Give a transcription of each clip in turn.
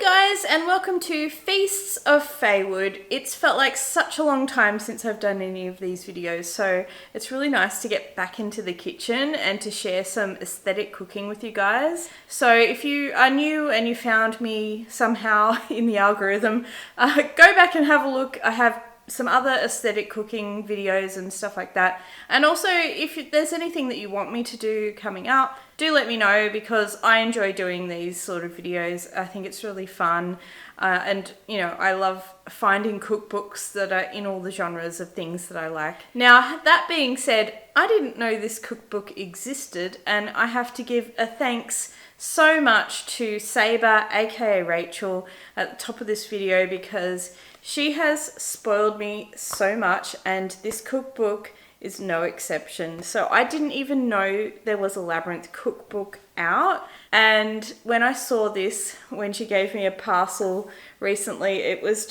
guys, and welcome to Feasts of Faewood. It's felt like such a long time since I've done any of these videos, so it's really nice to get back into the kitchen and to share some aesthetic cooking with you guys. So if you are new and you found me somehow in the algorithm, go back and have a look. I have some other aesthetic cooking videos and stuff like that. And also, if there's anything that you want me to do coming up, do let me know, because I enjoy doing these sort of videos. I think it's really fun. And, you know, I love finding cookbooks that are in all the genres of things that I like. Now, that being said, I didn't know this cookbook existed, and I have to give a thanks so much to Saber, aka Rachel, at the top of this video, because she has spoiled me so much, and this cookbook is no exception. So I didn't even know there was a Labyrinth Cookbook out, and when I saw this, when she gave me a parcel recently, it was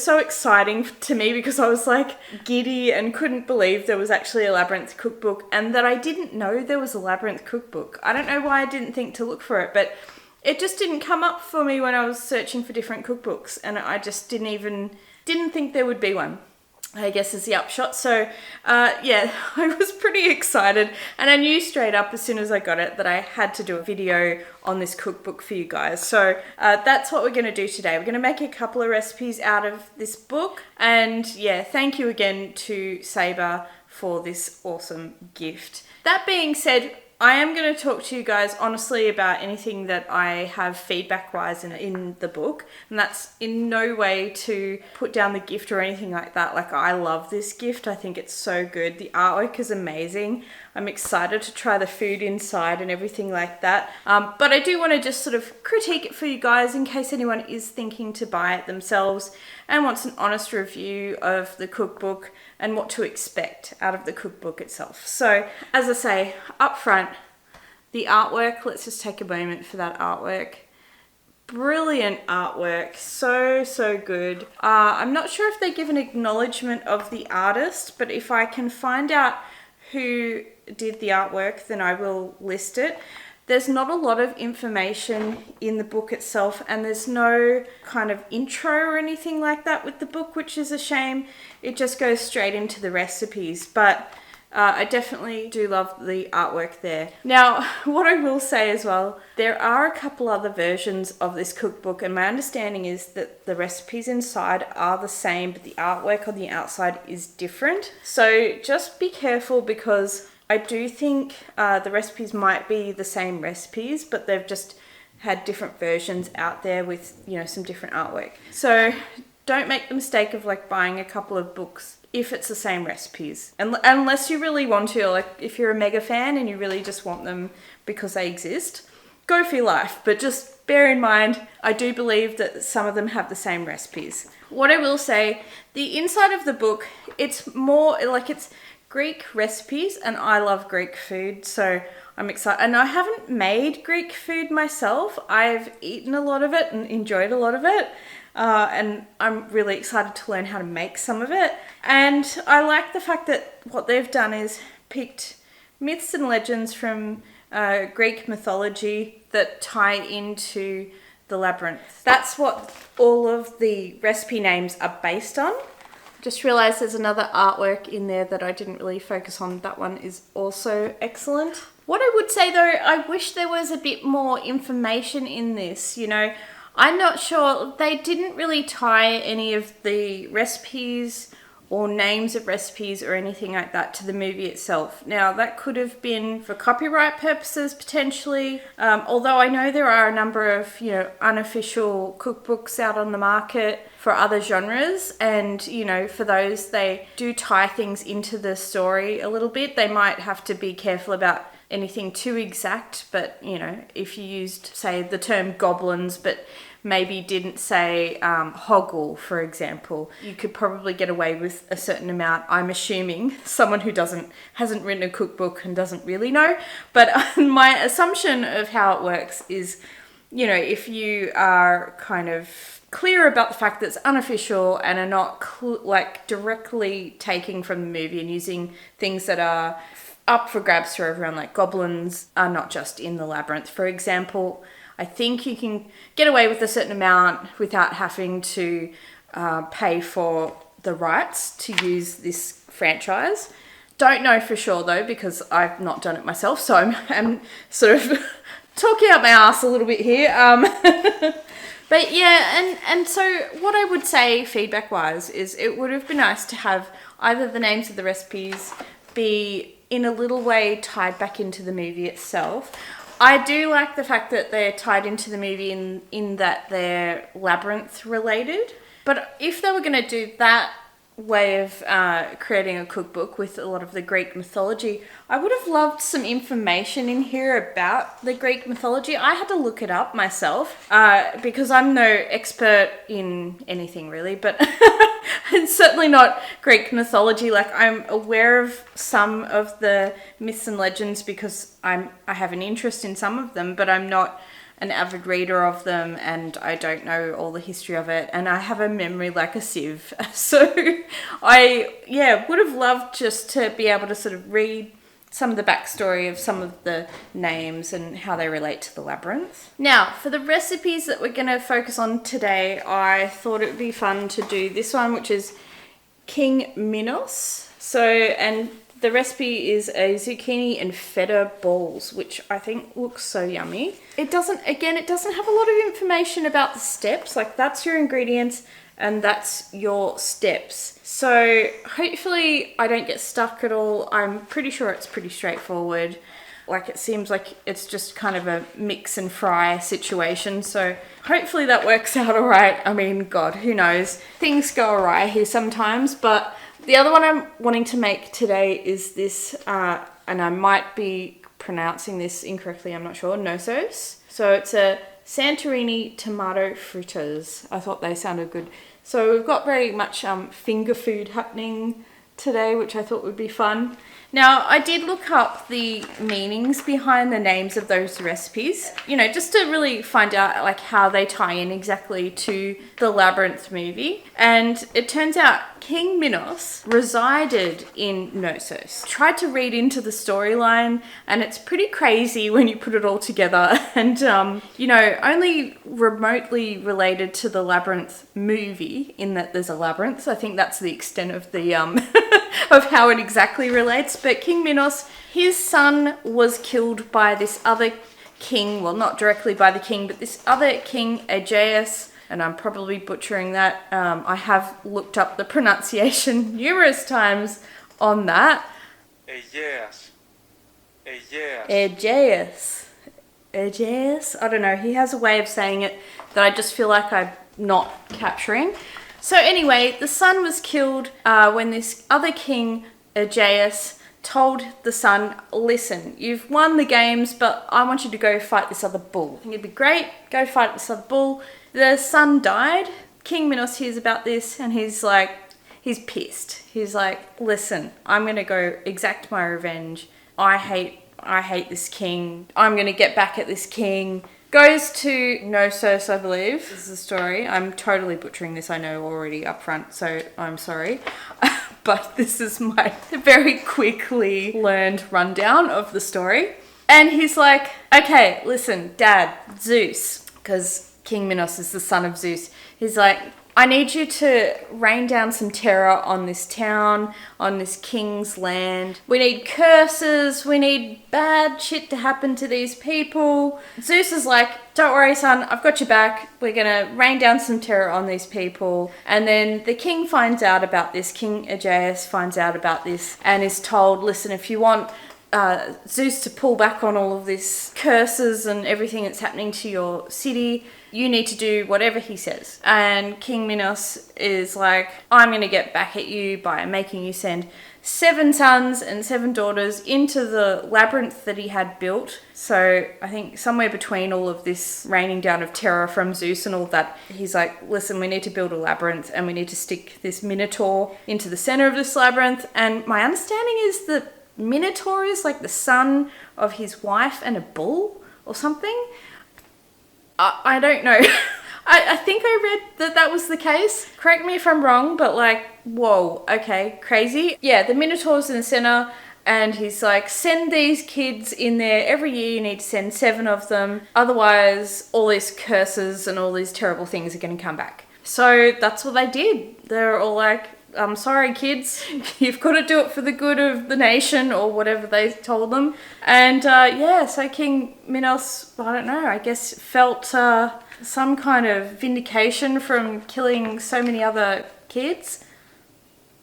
so exciting to me, because I was like giddy and couldn't believe there was actually a Labyrinth Cookbook, and that I didn't know there was a Labyrinth Cookbook. I don't know why I didn't think to look for it, but it just didn't come up for me when I was searching for different cookbooks, and I just didn't think there would be one, I guess, is the upshot. So yeah, I was pretty excited, and I knew straight up as soon as I got it that I had to do a video on this cookbook for you guys. So that's what we're going to do today. We're going to make a couple of recipes out of this book, and yeah, thank you again to Saber for this awesome gift. That being said, I am going to talk to you guys honestly about anything that I have feedback-wise in the book, and that's in no way to put down the gift or anything like that. Like, I love this gift. I think it's so good. The artwork is amazing. I'm excited to try the food inside and everything like that. But I do want to just sort of critique it for you guys in case anyone is thinking to buy it themselves and wants an honest review of the cookbook and what to expect out of the cookbook itself. So, as I say, up front, the artwork, let's just take a moment for that artwork. Brilliant artwork, so good. I'm not sure if they give an acknowledgement of the artist, but if I can find out who did the artwork, then I will list it. There's not a lot of information in the book itself, and there's no kind of intro or anything like that with the book, which is a shame. It just goes straight into the recipes, but I definitely do love the artwork there. Now, what I will say as well, there are a couple other versions of this cookbook, and my understanding is that the recipes inside are the same, but the artwork on the outside is different. So just be careful, because I do think the recipes might be the same recipes, but they've just had different versions out there with, you know, some different artwork. So don't make the mistake of like buying a couple of books if it's the same recipes. Unless you really want to, like if you're a mega fan and you really just want them because they exist, go for your life. But just bear in mind, I do believe that some of them have the same recipes. What I will say, the inside of the book, it's more like it's Greek recipes, and I love Greek food, so I'm excited. And I haven't made Greek food myself. I've eaten a lot of it and enjoyed a lot of it, and I'm really excited to learn how to make some of it. And I like the fact that what they've done is picked myths and legends from Greek mythology that tie into the labyrinth. That's what all of the recipe names are based on. Just realised there's another artwork in there that I didn't really focus on. That one is also excellent. What I would say though, I wish there was a bit more information in this. You know, I'm not sure, they didn't really tie any of the recipes or names of recipes or anything like that to the movie itself. Now, that could have been for copyright purposes potentially, although I know there are a number of, you know, unofficial cookbooks out on the market for other genres, and, you know, for those, they do tie things into the story a little bit. They might have to be careful about anything too exact, but, you know, if you used, say, the term goblins, but maybe didn't say hoggle, for example, you could probably get away with a certain amount, I'm assuming. Someone who hasn't written a cookbook and doesn't really know, but my assumption of how it works is, you know, if you are kind of clear about the fact that it's unofficial and are not like directly taking from the movie and using things that are up for grabs for everyone, like goblins are not just in the labyrinth, for example. I think you can get away with a certain amount without having to pay for the rights to use this franchise. Don't know for sure though, because I've not done it myself, so I'm sort of talking out my ass a little bit here. But yeah, and so what I would say feedback wise is it would have been nice to have either the names of the recipes be in a little way tied back into the movie itself. I do like the fact that they're tied into the movie in that they're Labyrinth related. But if they were going to do that way of creating a cookbook with a lot of the Greek mythology, I would have loved some information in here about the Greek mythology. I had to look it up myself because I'm no expert in anything really, but it's certainly not Greek mythology. Like, I'm aware of some of the myths and legends because I have an interest in some of them, but I'm not an avid reader of them, and I don't know all the history of it, and I have a memory like a sieve. So I would have loved just to be able to sort of read some of the backstory of some of the names and how they relate to the labyrinth. Now, for the recipes that we're going to focus on today, I thought it would be fun to do this one, which is King Minos. So, and the recipe is a zucchini and feta balls, which I think looks so yummy. It doesn't have a lot of information about the steps. Like, that's your ingredients and that's your steps. So hopefully I don't get stuck at all. I'm pretty sure it's pretty straightforward. Like, it seems like it's just kind of a mix and fry situation. So hopefully that works out all right. I mean, God, who knows? Things go awry here sometimes, but the other one I'm wanting to make today is this, and I might be pronouncing this incorrectly, I'm not sure, nosos. So it's a Santorini tomato fritters. I thought they sounded good. So we've got very much finger food happening today, which I thought would be fun. Now, I did look up the meanings behind the names of those recipes, you know, just to really find out like how they tie in exactly to the Labyrinth movie. And it turns out King Minos resided in Knossos. Tried to read into the storyline, and it's pretty crazy when you put it all together. And, you know, only remotely related to the Labyrinth movie in that there's a labyrinth. I think that's the extent of the of how it exactly relates. But King Minos, his son was killed by this other king, well, not directly by the king, but this other king, Aegeus, and I'm probably butchering that. I have looked up the pronunciation numerous times on that. Aegeus. I don't know. He has a way of saying it that I just feel like I'm not capturing. So anyway, the son was killed when this other king, Aegeus, told the son, listen, you've won the games, but I want you to go fight this other bull. I think it'd be great, go fight this other bull. The son died. King Minos hears about this and he's pissed. He's like, listen, I'm going to go exact my revenge. I hate this king. I'm going to get back at this king. Goes to Knossos, I believe. This is the story. I'm totally butchering this, I know already up front, so I'm sorry. But this is my very quickly learned rundown of the story. And he's like, okay, listen, Dad, Zeus, because King Minos is the son of Zeus. He's like, I need you to rain down some terror on this town, on this king's land. We need curses. We need bad shit to happen to these people. Zeus is like, don't worry, son. I've got your back. We're going to rain down some terror on these people. And then the king finds out about this. King Aegeus finds out about this and is told, listen, if you want Zeus to pull back on all of this curses and everything that's happening to your city, you need to do whatever he says. And King Minos is like, I'm going to get back at you by making you send 7 sons and 7 daughters into the labyrinth that he had built. So I think somewhere between all of this raining down of terror from Zeus and all that, he's like, listen, we need to build a labyrinth and we need to stick this minotaur into the center of this labyrinth. And my understanding is that Minotaur is like the son of his wife and a bull or something. I don't know. I think I read that was the case. Correct me if I'm wrong, but like, whoa, okay, crazy. Yeah, the Minotaur's in the center And he's like, send these kids in there every year. You need to send 7 of them. Otherwise, all these curses and all these terrible things are going to come back. So that's what they did. They're all like, I'm sorry, kids. You've got to do it for the good of the nation or whatever they told them. And so King Minos, I don't know, I guess felt some kind of vindication from killing so many other kids.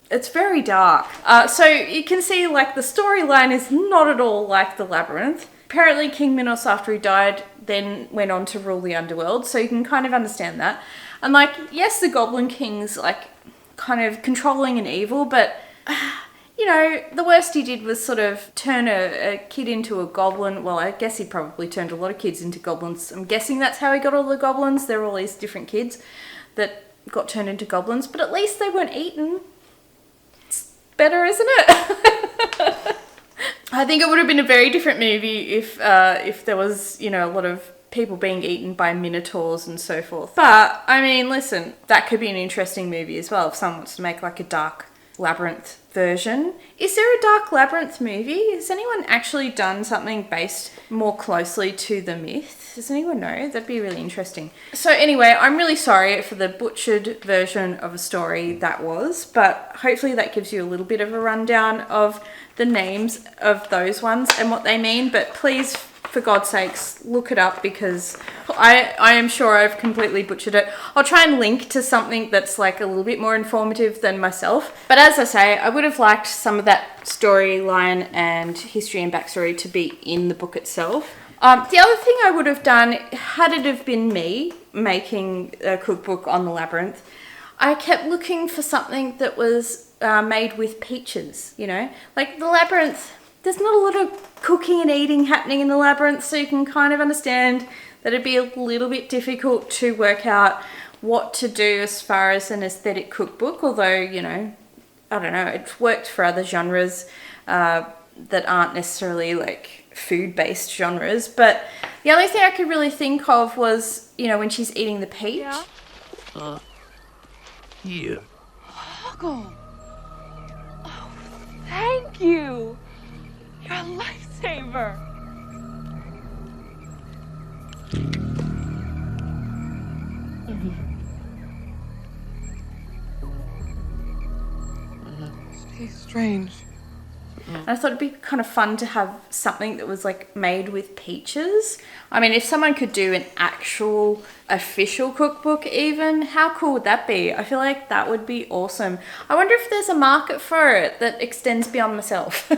It's very dark. So you can see like the storyline is not at all like the Labyrinth. Apparently King Minos, after he died, then went on to rule the underworld. So you can kind of understand that. And like, yes, the Goblin King's like kind of controlling and evil, but you know, the worst he did was sort of turn a kid into a goblin. Well, I guess he probably turned a lot of kids into goblins. I'm guessing that's how he got all the goblins. They're all these different kids that got turned into goblins, but at least they weren't eaten. Better, isn't it? I think it would have been a very different movie if there was, you know, a lot of people being eaten by minotaurs and so forth. But, I mean, listen, that could be an interesting movie as well if someone wants to make like a dark Labyrinth version. Is there a dark Labyrinth movie? Has anyone actually done something based more closely to the myth? Does anyone know? That'd be really interesting. So anyway, I'm really sorry for the butchered version of a story that was, but hopefully that gives you a little bit of a rundown of the names of those ones and what they mean. But please, for God's sakes, look it up because I am sure I've completely butchered it. I'll try and link to something that's like a little bit more informative than myself. But as I say, I would have liked some of that storyline and history and backstory to be in the book itself. The other thing I would have done, had it have been me making a cookbook on the Labyrinth, I kept looking for something that was made with peaches, you know? Like the Labyrinth, there's not a lot of cooking and eating happening in the Labyrinth, so you can kind of understand that it'd be a little bit difficult to work out what to do as far as an aesthetic cookbook, although, you know, I don't know, it's worked for other genres that aren't necessarily like food-based genres. But the only thing I could really think of was, you know, when she's eating the peach. Yeah. Here. Hoggle! Oh, thank you! You're a lifesaver! Stay strange. And I thought it'd be kind of fun to have something that was like made with peaches. I mean, if someone could do an actual official cookbook even, how cool would that be? I feel like that would be awesome. I wonder if there's a market for it that extends beyond myself.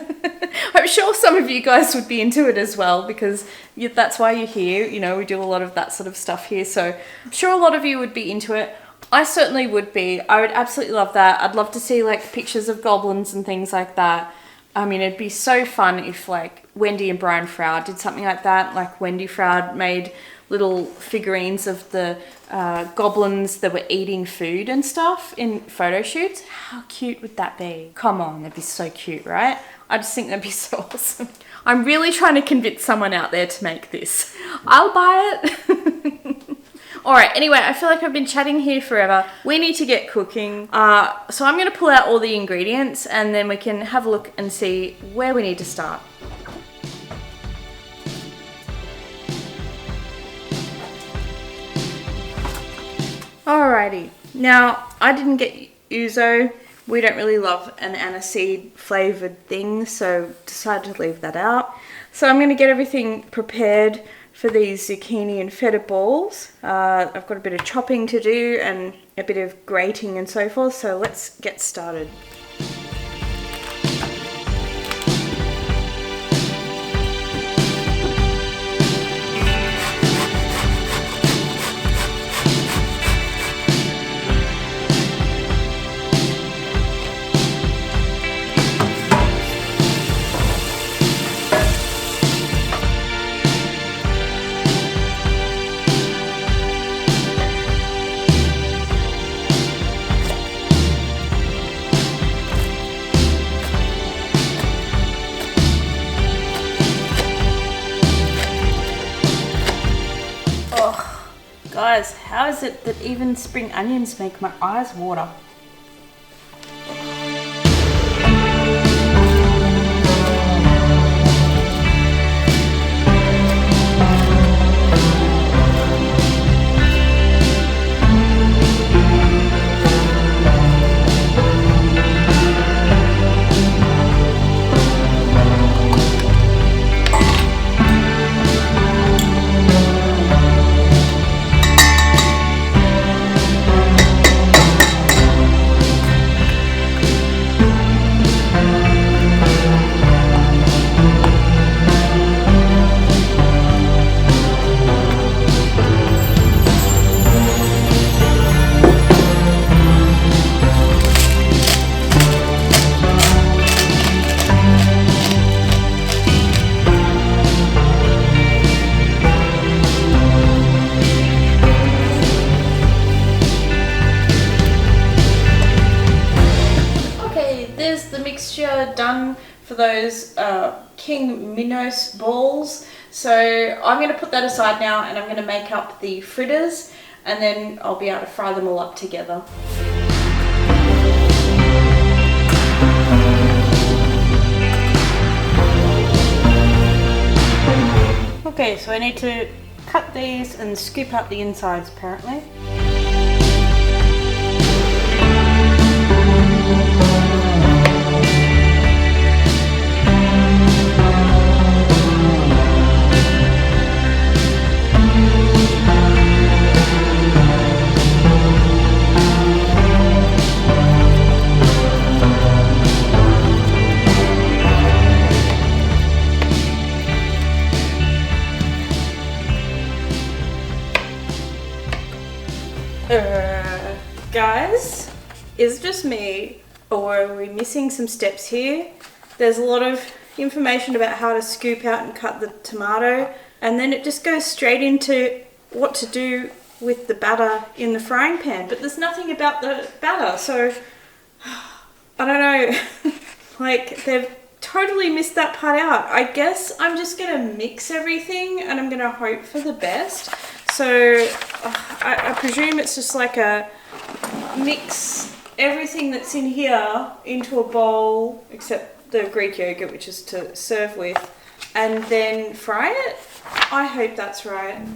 I'm sure some of you guys would be into it as well because that's why you're here. You know, we do a lot of that sort of stuff here. So I'm sure a lot of you would be into it. I certainly would be. I would absolutely love that. I'd love to see like pictures of goblins and things like that. I mean, it'd be so fun if like Wendy and Brian Froud did something like that. Like Wendy Froud made little figurines of the goblins that were eating food and stuff in photo shoots. How cute would that be? Come on, that'd be so cute, right? I just think that'd be so awesome. I'm really trying to convince someone out there to make this. I'll buy it. Alright, anyway, I feel like I've been chatting here forever. We need to get cooking. So I'm going to pull out all the ingredients and then we can have a look and see where we need to start. Alrighty, now I didn't get ouzo. We don't really love an aniseed flavoured thing, so decided to leave that out. So I'm going to get everything prepared for these zucchini and feta balls. I've got a bit of chopping to do and a bit of grating and so forth, so let's get started. Guys, how is it that even spring onions make my eyes water? those King Minos balls. So I'm going to put that aside now, and I'm going to make up the fritters, and then I'll be able to fry them all up together. Okay, so I need to cut these and scoop out the insides apparently. Guys, is it just me, or are we missing some steps here? There's a lot of information about how to scoop out and cut the tomato, and then it just goes straight into what to do with the batter in the frying pan, but there's nothing about the batter, so I don't know. Like, they've totally missed that part out. I guess I'm just gonna mix everything and I'm gonna hope for the best. So I presume it's just like a mix everything that's in here into a bowl, except the Greek yogurt, which is to serve with, and then fry it. I hope that's right.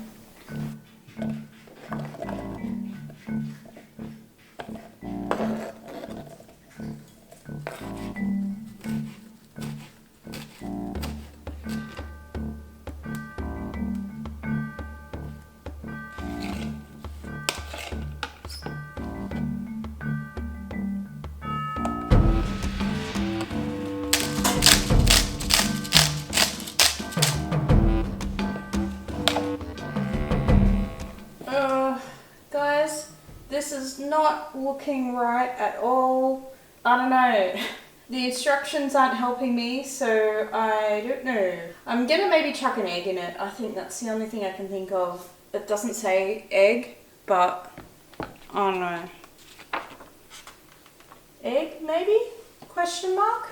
Guys, this is not looking right at all. I don't know. The instructions aren't helping me, so I don't know. I'm gonna maybe chuck an egg in it. I think that's the only thing I can think of. It doesn't say egg, but I don't know. Egg, maybe? Question mark?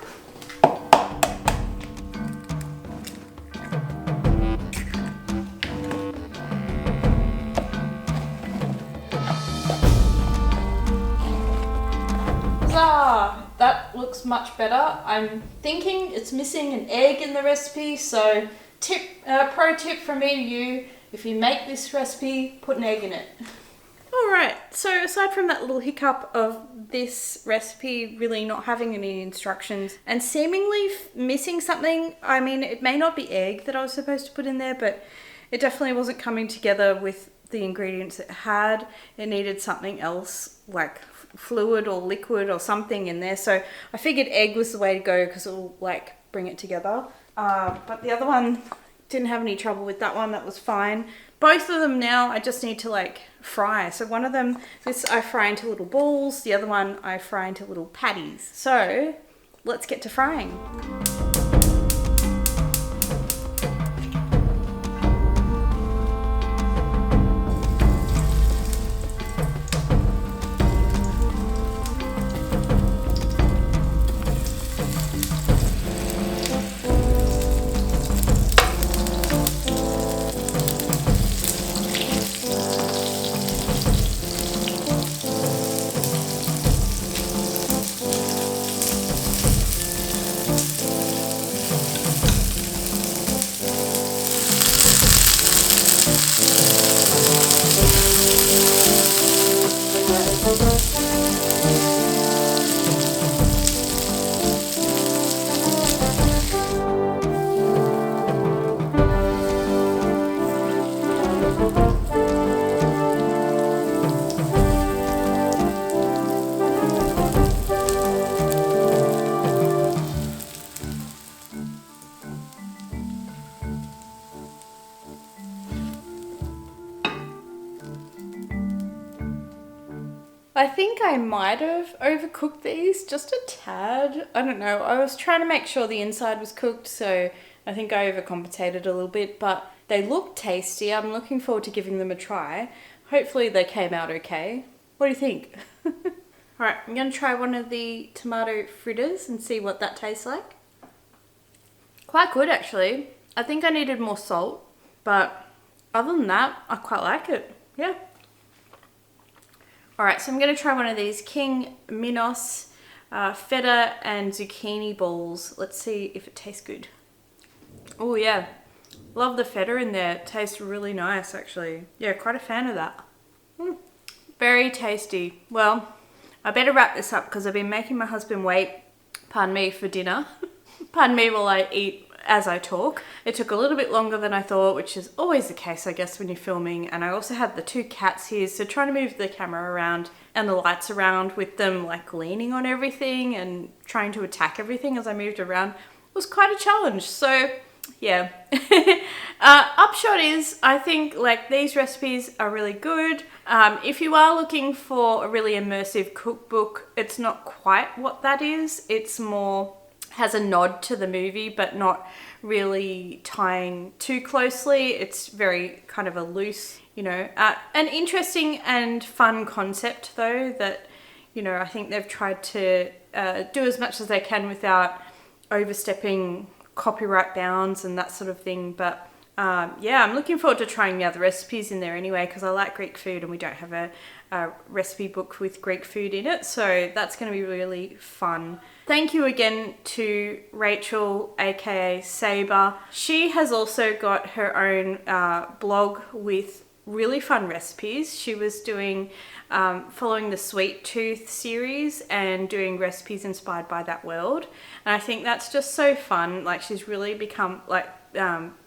That looks much better. I'm thinking it's missing an egg in the recipe, so pro tip from me to you, if you make this recipe, put an egg in it. Alright, so aside from that little hiccup of this recipe really not having any instructions and seemingly missing something, I mean, it may not be egg that I was supposed to put in there, but it definitely wasn't coming together with the ingredients it had. It needed something else, like fluid or liquid or something in there, so I figured egg was the way to go because it will like bring it together, but the other one didn't have any trouble with that one. That was fine. Both of them now I just need to like fry. So one of them, this I fry into little balls, the other one I fry into little patties. So let's get to frying. I think I might have overcooked these just a tad. I don't know. I was trying to make sure the inside was cooked, so I think I overcompensated a little bit, but they look tasty. I'm looking forward to giving them a try. Hopefully they came out okay. What do you think? Alright, I'm going to try one of the tomato fritters and see what that tastes like. Quite good actually. I think I needed more salt, but other than that, I quite like it. Yeah. All right, so I'm gonna try one of these King Minos feta and zucchini balls. Let's see if it tastes good. Oh yeah, love the feta in there. It tastes really nice actually. Yeah, quite a fan of that. Very tasty. Well, I better wrap this up because I've been making my husband wait, pardon me, for dinner. Pardon me while I eat as I talk. It took a little bit longer than I thought, which is always the case, I guess, when you're filming. And I also had the 2 cats here, so trying to move the camera around and the lights around with them like leaning on everything and trying to attack everything as I moved around was quite a challenge. So yeah. Upshot is, I think like these recipes are really good. If you are looking for a really immersive cookbook, it's not quite what that is. It's more has a nod to the movie, but not really tying too closely. It's very kind of a loose, you know, an interesting and fun concept though that, you know, I think they've tried to do as much as they can without overstepping copyright bounds and that sort of thing. But yeah, I'm looking forward to trying the other recipes in there anyway, because I like Greek food and we don't have a recipe book with Greek food in it. So that's going to be really fun. Thank you again to Rachel, aka Saber. She has also got her own blog with really fun recipes. She was doing following the Sweet Tooth series and doing recipes inspired by that world, and I think that's just so fun. Like, she's really become like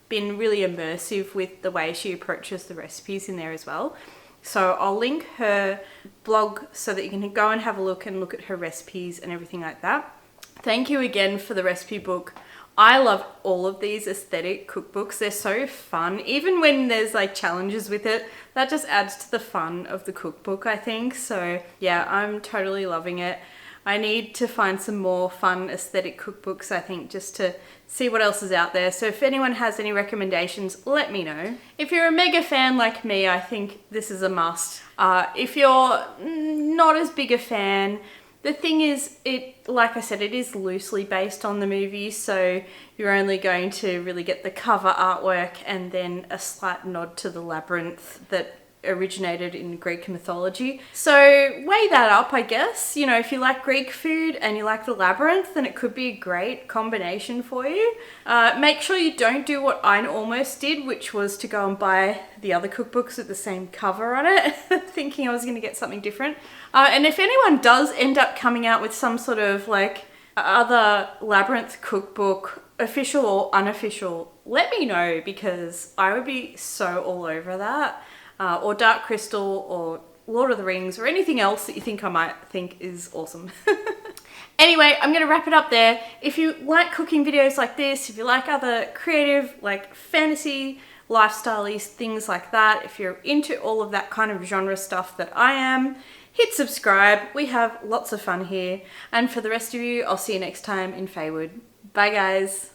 been really immersive with the way she approaches the recipes in there as well. So I'll link her blog so that you can go and have a look and look at her recipes and everything like that. Thank you again for the recipe book. I love all of these aesthetic cookbooks. They're so fun. Even when there's like challenges with it, that just adds to the fun of the cookbook, I think. So yeah, I'm totally loving it. I need to find some more fun aesthetic cookbooks, I think, just to see what else is out there. So if anyone has any recommendations, let me know. If you're a mega fan like me, I think this is a must. If you're not as big a fan, the thing is, like I said, it is loosely based on the movie, so you're only going to really get the cover artwork and then a slight nod to the labyrinth that originated in Greek mythology. So weigh that up, I guess. You know, if you like Greek food and you like the labyrinth, then it could be a great combination for you. Make sure you don't do what I almost did, which was to go and buy the other cookbooks with the same cover on it, thinking I was going to get something different. And if anyone does end up coming out with some sort of like other labyrinth cookbook, official or unofficial, let me know, because I would be so all over that. Or Dark Crystal or Lord of the Rings or anything else that you think I might think is awesome. Anyway, I'm going to wrap it up there. If you like cooking videos like this, if you like other creative, like fantasy, lifestyle-y things like that, if you're into all of that kind of genre stuff that I am, hit subscribe. We have lots of fun here. And for the rest of you, I'll see you next time in Faewood. Bye, guys.